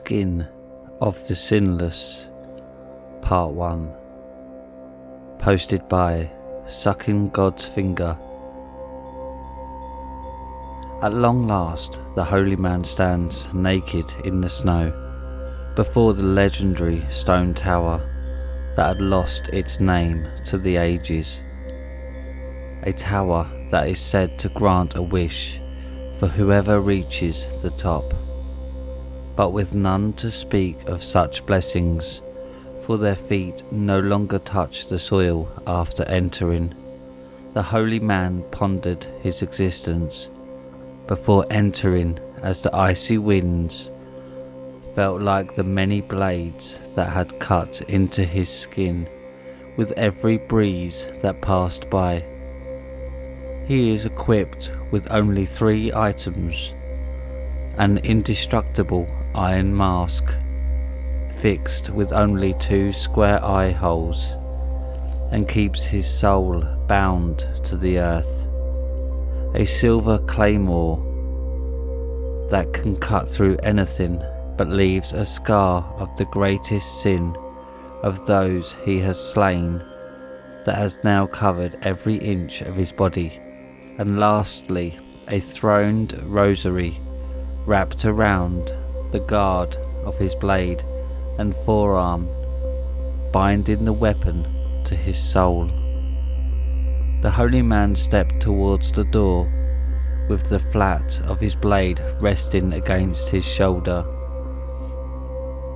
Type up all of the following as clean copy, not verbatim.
Skin of the Sinless, Part 1. Posted by Sucking God's Finger. At long last, the holy man stands naked in the snow before the legendary stone tower that had lost its name to the ages. A tower that is said to grant a wish for whoever reaches the top, but with none to speak of such blessings, for their feet no longer touch the soil after entering. The holy man pondered his existence before entering, as the icy winds felt like the many blades that had cut into his skin with every breeze that passed by. He is equipped with only 3 items: an indestructible iron mask fixed with only 2 square eye holes, and keeps his soul bound to the earth, a silver claymore that can cut through anything but leaves a scar of the greatest sin of those he has slain that has now covered every inch of his body, and lastly a throned rosary wrapped around the guard of his blade and forearm, binding the weapon to his soul. The holy man stepped towards the door with the flat of his blade resting against his shoulder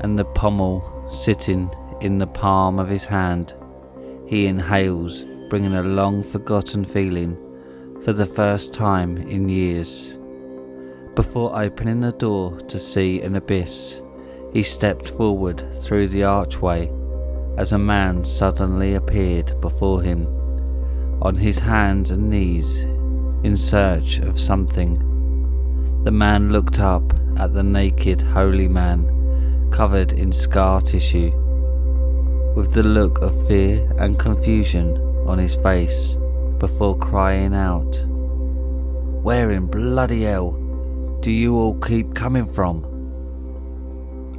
and the pommel sitting in the palm of his hand. He inhales, bringing a long-forgotten feeling for the first time in years. Before opening the door to see an abyss, he stepped forward through the archway as a man suddenly appeared before him, on his hands and knees in search of something. The man looked up at the naked holy man, covered in scar tissue, with the look of fear and confusion on his face, before crying out, "Where in bloody hell do you all keep coming from?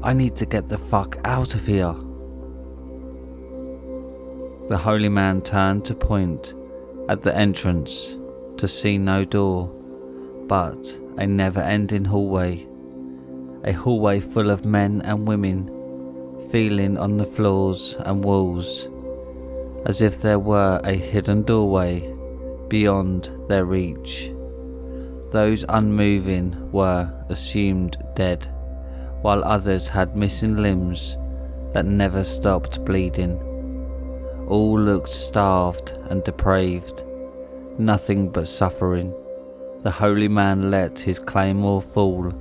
I need to get the fuck out of here." The holy man turned to point at the entrance to see no door, but a never-ending hallway, a hallway full of men and women feeling on the floors and walls as if there were a hidden doorway beyond their reach. Those unmoving were assumed dead, while others had missing limbs that never stopped bleeding. All looked starved and depraved, nothing but suffering. The holy man let his claymore fall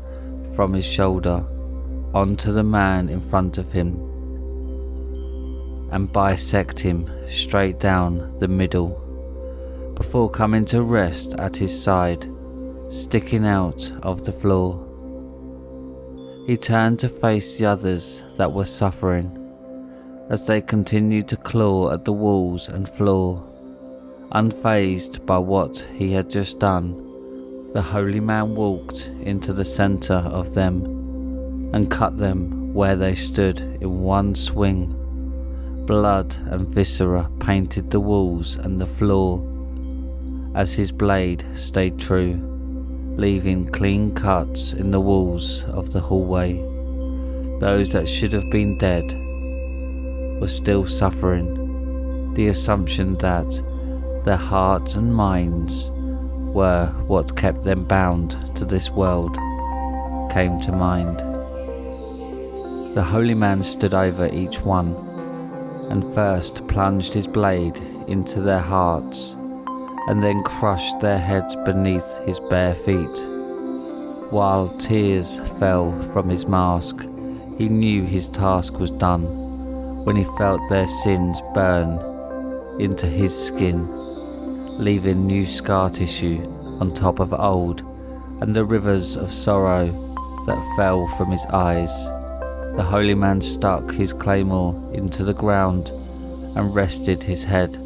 from his shoulder onto the man in front of him and bisect him straight down the middle, before coming to rest at his side, sticking out of the floor. He turned to face the others that were suffering as they continued to claw at the walls and floor. Unfazed by what he had just done, the holy man walked into the center of them and cut them where they stood in one swing. Blood and viscera painted the walls and the floor as his blade stayed true, leaving clean cuts in the walls of the hallway. Those that should have been dead were still suffering. The assumption that their hearts and minds were what kept them bound to this world came to mind. The holy man stood over each one and first plunged his blade into their hearts and then crushed their heads beneath his bare feet. While tears fell from his mask, he knew his task was done when he felt their sins burn into his skin, leaving new scar tissue on top of old, and the rivers of sorrow that fell from his eyes. The holy man stuck his claymore into the ground and rested his head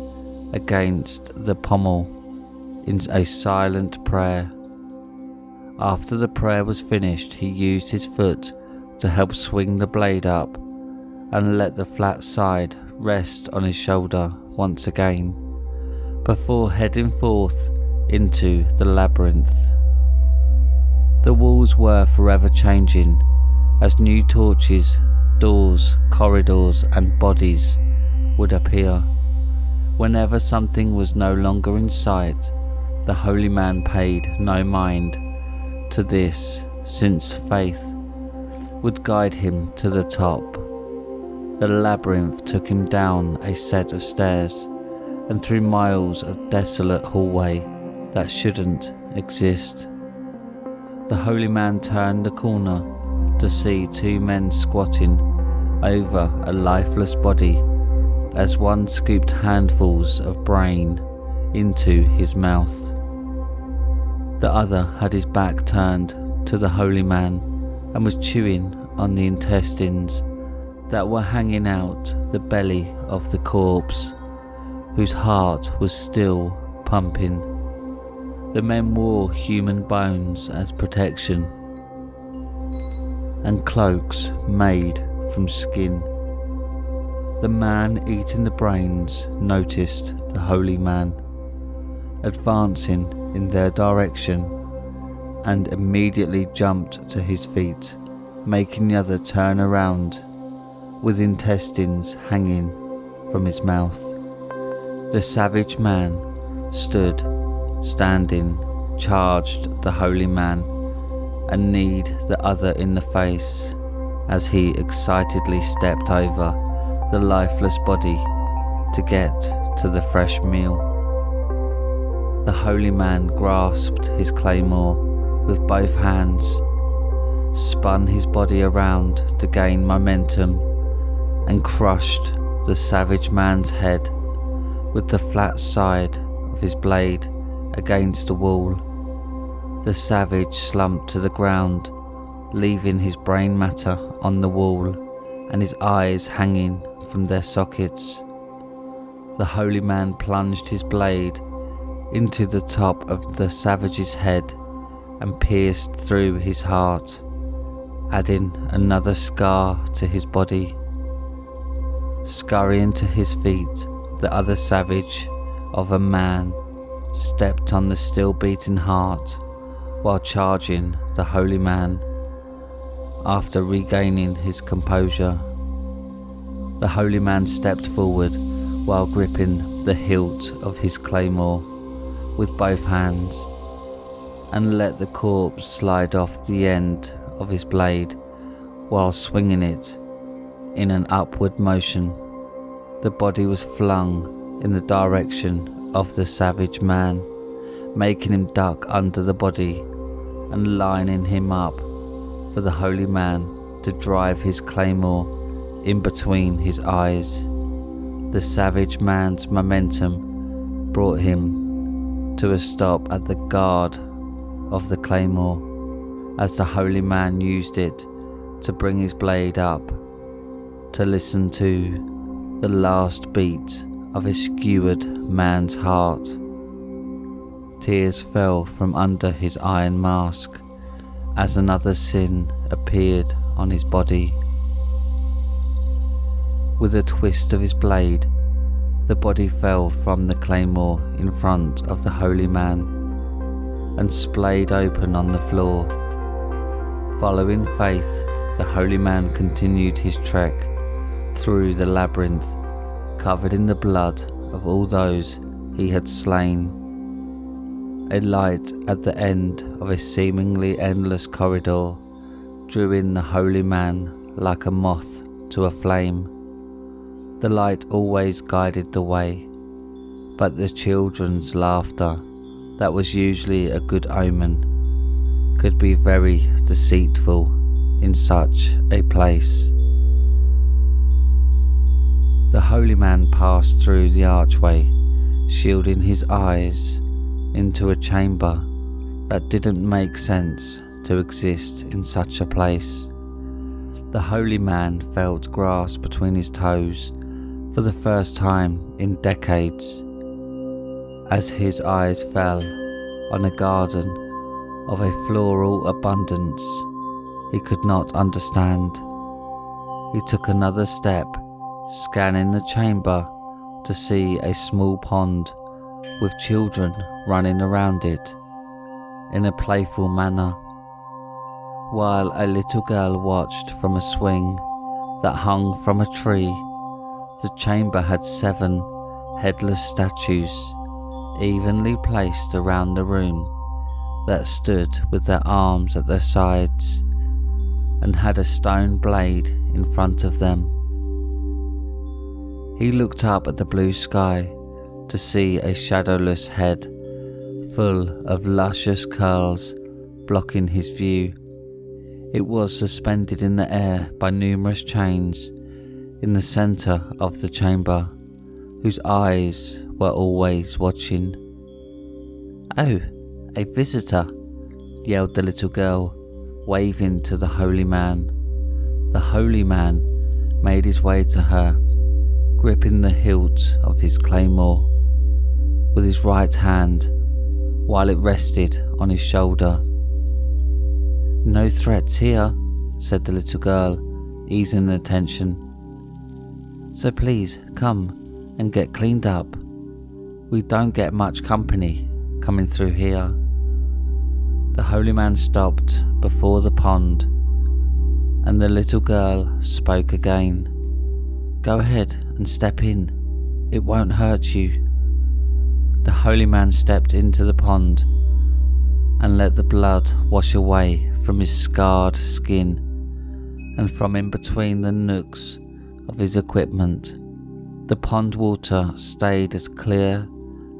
against the pommel in a silent prayer. After the prayer was finished, he used his foot to help swing the blade up and let the flat side rest on his shoulder once again, before heading forth into the labyrinth. The walls were forever changing as new torches, doors, corridors and bodies would appear. Whenever something was no longer in sight, the holy man paid no mind to this, since faith would guide him to the top. The labyrinth took him down a set of stairs and through miles of desolate hallway that shouldn't exist. The holy man turned the corner to see two men squatting over a lifeless body as one scooped handfuls of brain into his mouth. The other had his back turned to the holy man and was chewing on the intestines that were hanging out the belly of the corpse, whose heart was still pumping. The men wore human bones as protection and cloaks made from skin. The man eating the brains noticed the holy man advancing in their direction and immediately jumped to his feet, making the other turn around with intestines hanging from his mouth. The savage man standing, charged the holy man and kneed the other in the face as he excitedly stepped over the lifeless body to get to the fresh meal. The holy man grasped his claymore with both hands, spun his body around to gain momentum, and crushed the savage man's head with the flat side of his blade against the wall. The savage slumped to the ground, leaving his brain matter on the wall and his eyes hanging from their sockets. The holy man plunged his blade into the top of the savage's head and pierced through his heart, adding another scar to his body. Scurrying to his feet, the other savage of a man stepped on the still beating heart while charging the holy man. After regaining his composure, the holy man stepped forward while gripping the hilt of his claymore with both hands and let the corpse slide off the end of his blade while swinging it in an upward motion. The body was flung in the direction of the savage man, making him duck under the body and lining him up for the holy man to drive his claymore in between his eyes. The savage man's momentum brought him to a stop at the guard of the claymore as the holy man used it to bring his blade up to listen to the last beat of a skewered man's heart. Tears fell from under his iron mask as another sin appeared on his body. With a twist of his blade, the body fell from the claymore in front of the holy man and splayed open on the floor. Following faith, the holy man continued his trek through the labyrinth, covered in the blood of all those he had slain. A light at the end of a seemingly endless corridor drew in the holy man like a moth to a flame. The light always guided the way, but the children's laughter, that was usually a good omen, could be very deceitful in such a place. The holy man passed through the archway, shielding his eyes, into a chamber that didn't make sense to exist in such a place. The holy man felt grass between his toes for the first time in decades, as his eyes fell on a garden of a floral abundance He could not understand. He took another step, scanning the chamber to see a small pond with children running around it in a playful manner, while a little girl watched from a swing that hung from a tree. The chamber had 7 headless statues evenly placed around the room that stood with their arms at their sides and had a stone blade in front of them. He looked up at the blue sky to see a shadowless head full of luscious curls blocking his view. It was suspended in the air by numerous chains in the centre of the chamber, whose eyes were always watching. "Oh, a visitor," yelled the little girl, waving to the holy man. The holy man made his way to her, gripping the hilt of his claymore with his right hand while it rested on his shoulder. "No threats here," said the little girl, easing the tension. "So please come and get cleaned up. We don't get much company coming through here." The holy man stopped before the pond, and the little girl spoke again. "Go ahead and step in. It won't hurt you." The holy man stepped into the pond and let the blood wash away from his scarred skin and from in between the nooks of his equipment. The pond water stayed as clear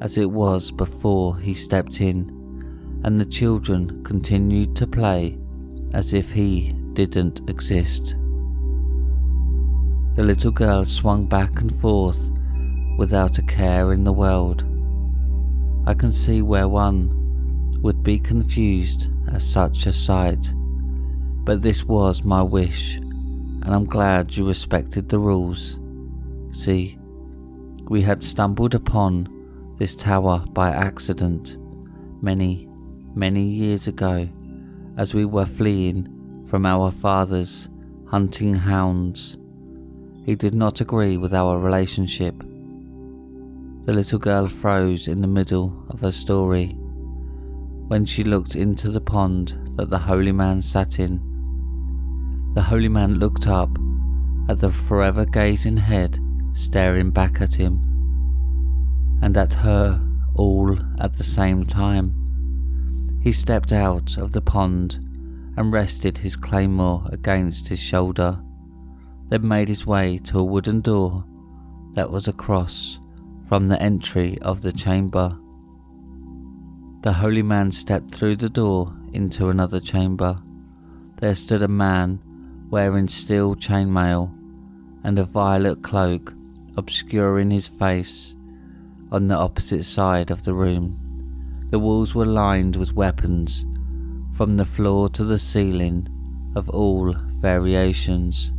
as it was before he stepped in, and the children continued to play as if he didn't exist. The little girl swung back and forth without a care in the world. I can see where one would be confused at such a sight, but this was my wish, and I'm glad you respected the rules. See, we had stumbled upon this tower by accident many years ago as we were fleeing from our father's hunting hounds. He did not agree with our relationship. The little girl froze in the middle of her story when she looked into the pond that the holy man sat in. The holy man looked up at the forever gazing head staring back at him, and at her all at the same time. He stepped out of the pond and rested his claymore against his shoulder, then made his way to a wooden door that was across from the entry of the chamber. The holy man stepped through the door into another chamber. There stood a man wearing steel chainmail and a violet cloak obscuring his face on the opposite side of the room. The walls were lined with weapons from the floor to the ceiling of all variations.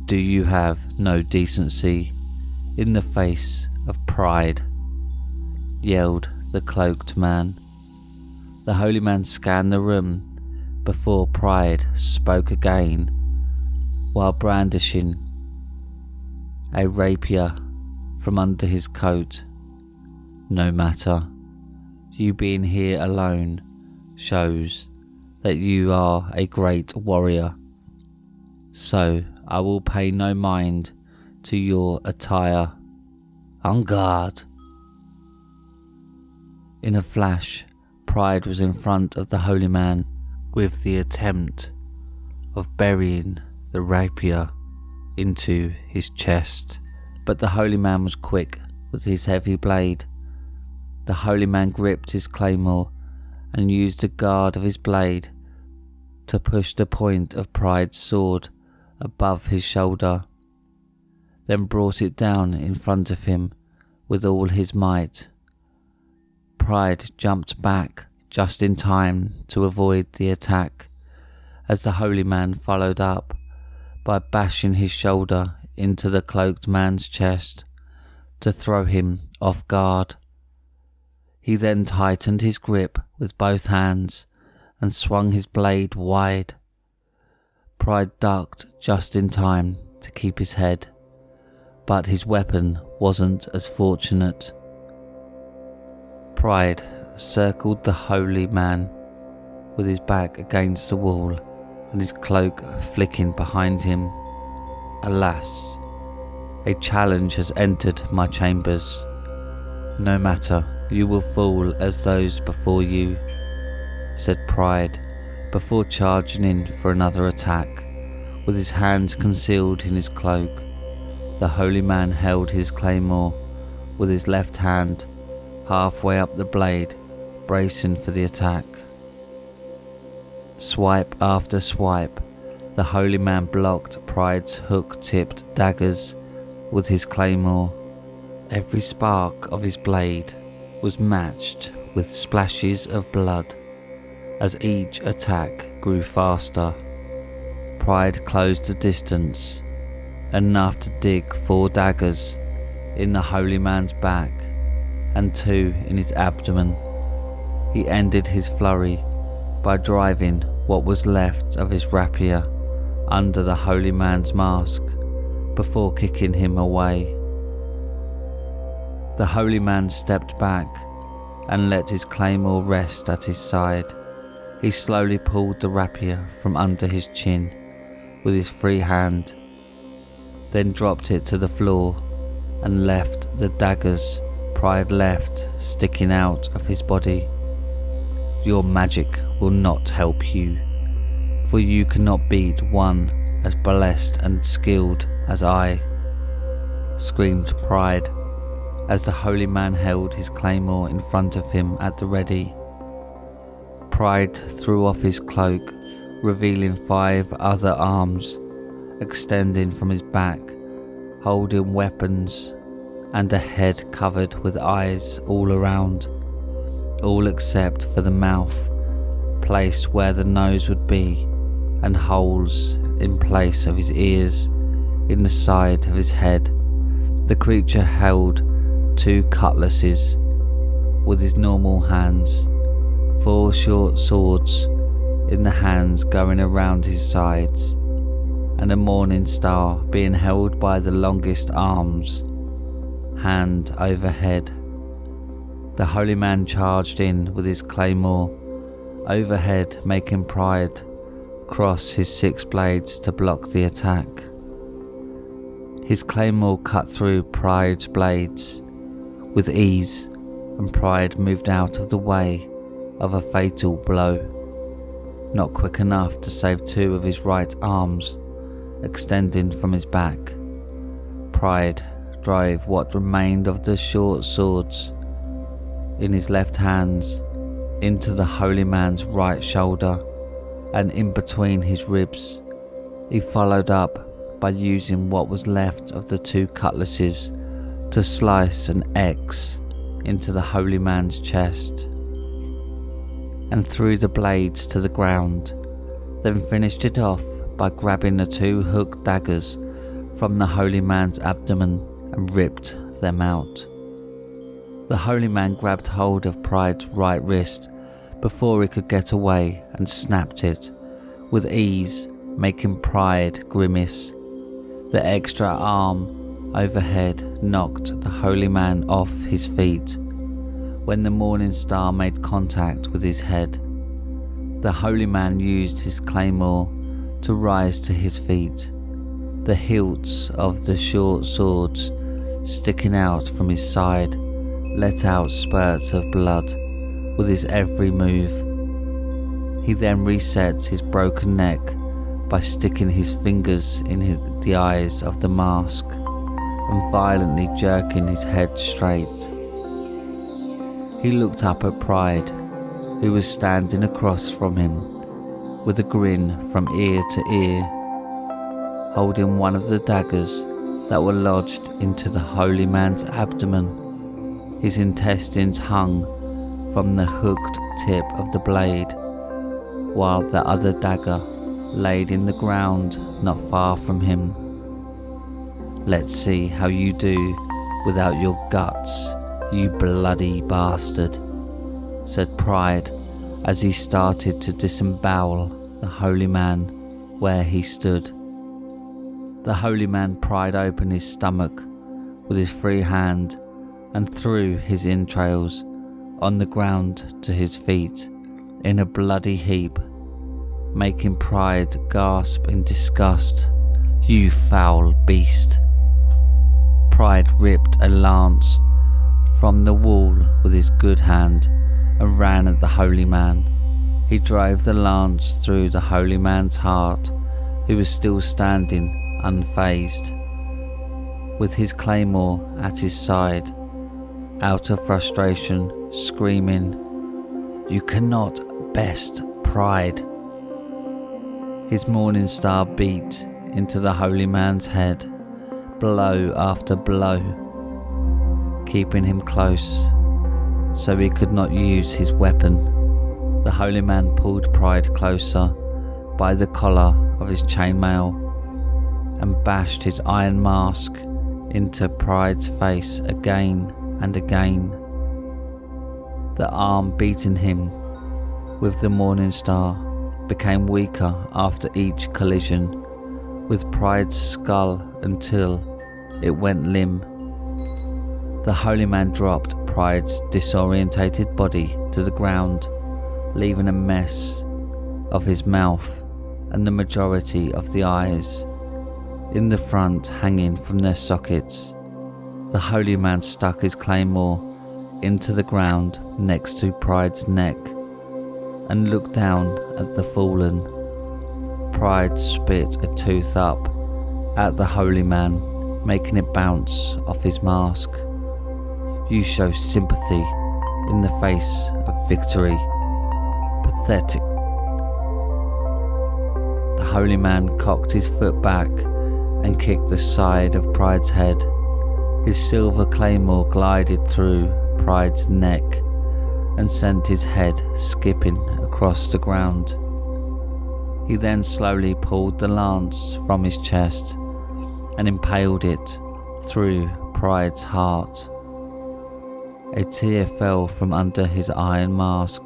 "Do you have no decency in the face of pride?" yelled the cloaked man. The holy man scanned the room before pride spoke again while brandishing a rapier from under his coat. "No matter, you being here alone shows that you are a great warrior, so I will pay no mind to your attire. On guard!" In a flash, pride was in front of the holy man with the attempt of burying the rapier into his chest, but the holy man was quick with his heavy blade. The holy man gripped his claymore and used the guard of his blade to push the point of Pride's sword above his shoulder, then brought it down in front of him with all his might. Pride jumped back just in time to avoid the attack, as the holy man followed up by bashing his shoulder into the cloaked man's chest to throw him off guard. He then tightened his grip with both hands and swung his blade wide Pride ducked just in time to keep his head, but his weapon wasn't as fortunate. Pride circled the holy man with his back against the wall and his cloak flicking behind him. Alas, a challenge has entered my chambers. No matter, you will fall as those before you, said Pride, before charging in for another attack. With his hands concealed in his cloak, the holy man held his claymore with his left hand halfway up the blade, bracing for the attack. Swipe after swipe, the holy man blocked Pride's hook-tipped daggers with his claymore. Every spark of his blade was matched with splashes of blood. As each attack grew faster, Pride closed the distance, enough to dig 4 daggers in the holy man's back and 2 in his abdomen. He ended his flurry by driving what was left of his rapier under the holy man's mask before kicking him away. The holy man stepped back and let his claymore rest at his side. He slowly pulled the rapier from under his chin with his free hand, then dropped it to the floor and left the daggers Pride left sticking out of his body. Your magic will not help you, for you cannot beat one as blessed and skilled as I, screamed Pride, as the holy man held his claymore in front of him at the ready. Pride threw off his cloak, revealing 5 other arms extending from his back, holding weapons, and a head covered with eyes all around, all except for the mouth, placed where the nose would be, and holes in place of his ears in the side of his head. The creature held 2 cutlasses with his normal hands, 4 short swords in the hands going around his sides, and a morning star being held by the longest arms, hand overhead. The holy man charged in with his claymore overhead, making Pride cross his 6 blades to block the attack. His claymore cut through Pride's blades with ease, and Pride moved out of the way of a fatal blow, not quick enough to save 2 of his right arms extending from his back. Pride drove what remained of the short swords in his left hands into the holy man's right shoulder and in between his ribs. He followed up by using what was left of the 2 cutlasses to slice an X into the holy man's chest and threw the blades to the ground, then finished it off by grabbing the 2 hooked daggers from the holy man's abdomen and ripped them out. The holy man grabbed hold of Pride's right wrist before he could get away and snapped it with ease, making Pride grimace. The extra arm overhead knocked the holy man off his feet when the morning star made contact with his head. The holy man used his claymore to rise to his feet, the hilts of the short swords sticking out from his side let out spurts of blood with his every move. He then reset his broken neck by sticking his fingers in the eyes of the mask and violently jerking his head straight. He looked up at Pride, who was standing across from him with a grin from ear to ear, holding one of the daggers that were lodged into the holy man's abdomen. His intestines hung from the hooked tip of the blade, while the other dagger laid in the ground not far from him. Let's see how you do without your guts, you bloody bastard, said Pride as he started to disembowel the holy man where he stood. The holy man pried open his stomach with his free hand and threw his entrails on the ground to his feet in a bloody heap, making Pride gasp in disgust. "You foul beast!" Pride ripped a lance from the wall with his good hand and ran at the holy man. He drove the lance through the holy man's heart, who was still standing unfazed, with his claymore at his side, out of frustration, screaming, "You cannot best Pride." His morning star beat into the holy man's head, blow after blow, keeping him close so he could not use his weapon. The holy man pulled Pride closer by the collar of his chainmail and bashed his iron mask into Pride's face again and again. The arm beating him with the morning star became weaker after each collision with Pride's skull until it went limp. The holy man dropped Pride's disorientated body to the ground, leaving a mess of his mouth and the majority of the eyes in the front hanging from their sockets. The holy man stuck his claymore into the ground next to Pride's neck and looked down at the fallen. Pride spit a tooth up at the holy man, making it bounce off his mask. "You show sympathy in the face of victory. Pathetic." The holy man cocked his foot back and kicked the side of Pride's head. His silver claymore glided through Pride's neck and sent his head skipping across the ground. He then slowly pulled the lance from his chest and impaled it through Pride's heart. A tear fell from under his iron mask.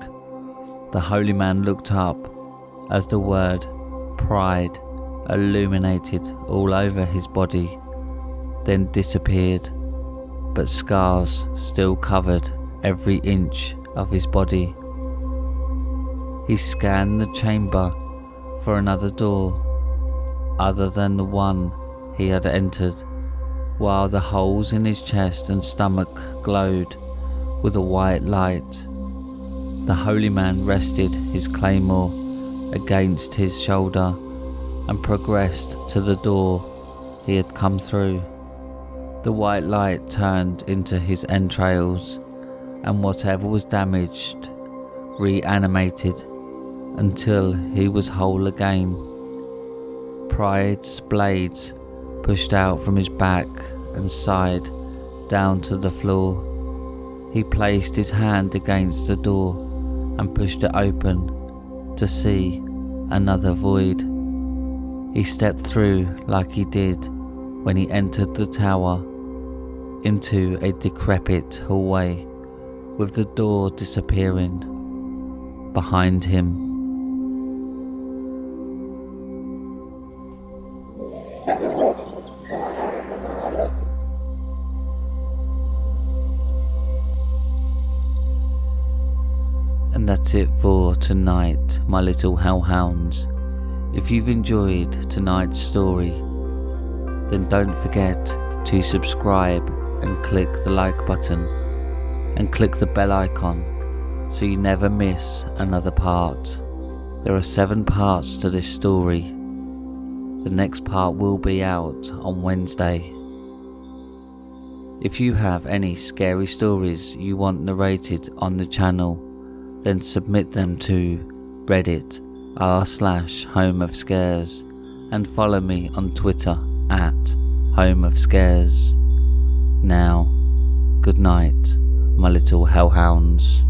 The holy man looked up as the word Pride illuminated all over his body, then disappeared, but scars still covered every inch of his body. He scanned the chamber for another door other than the one he had entered, while the holes in his chest and stomach glowed with a white light. The holy man rested his claymore against his shoulder and progressed to the door he had come through. The white light turned into his entrails, and whatever was damaged reanimated until he was whole again. Pride's blades pushed out from his back and side down to the floor. He placed his hand against the door and pushed it open to see another void. He stepped through like he did when he entered the tower into a decrepit hallway, with the door disappearing behind him. And that's it for tonight, my little hellhounds. If you've enjoyed tonight's story, then don't forget to subscribe and click the like button and click the bell icon so you never miss another part. There are 7 parts to this story. The next part will be out on Wednesday. If you have any scary stories you want narrated on the channel, then submit them to Reddit r/homeofscares and follow me on Twitter at homeofscares. Now, good night, my little hellhounds.